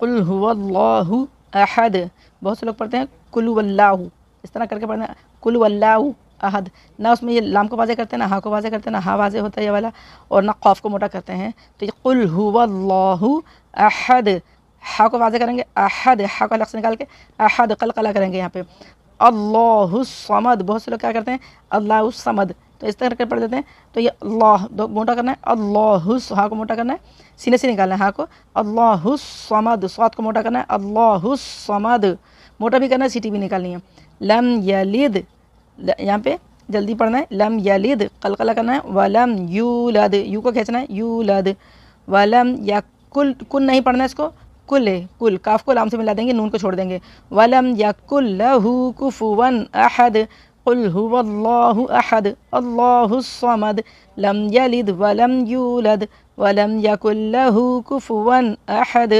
कुल हुवल्लाहु अहद। बहुत से लोग पढ़ते हैं कुल हुवल्लाहु, इस तरह करके पढ़ना है कुल हुवल्लाहु अहद। ना उसमें ये लाम को वाज़े करते हैं, ना हा को वाज़े करते हैं, ना हा वाज़े होता है ये वाला, और ना क़ाफ को मोटा करते हैं। तो ये कुल हुवल्लाहु अहद, हा को वाज़े करेंगे अहद, हा को अलग से निकाल के अहद क़लक़ला करेंगे यहाँ पे। अल्लाहु समद, बहुत से लोग क्या करते हैं अल्लाहु समद, तो इस तरह करके पढ़ देते हैं। तो ये अल्लाह दो मोटा करना है, अल्लाहु, हा को मोटा करना है, सीने से निकालना है हा को। अल्लाहु समद, स्वाद को मोटा करना है, अल्लाहु समद, मोटा भी करना है, सीटी भी निकालनी है। लम यलिद, यहाँ पे जल्दी पढ़ना है, लम यलिद क़लक़ला करना है, वलम यूलद, यू को खींचना है, यूलद, वलम यकुल, कुल नहीं पढ़ना है इसको, कुल है, कुल, काफ को लाम से मिला देंगे, नून को छोड़ देंगे। वलम यकुल लहू कुफुवन अहद, कुल हुवल्लाहु अहद, अल्लाहु समद, लम यलिद वलम यूलद वलम यकुल लहू कुफुवन अहद।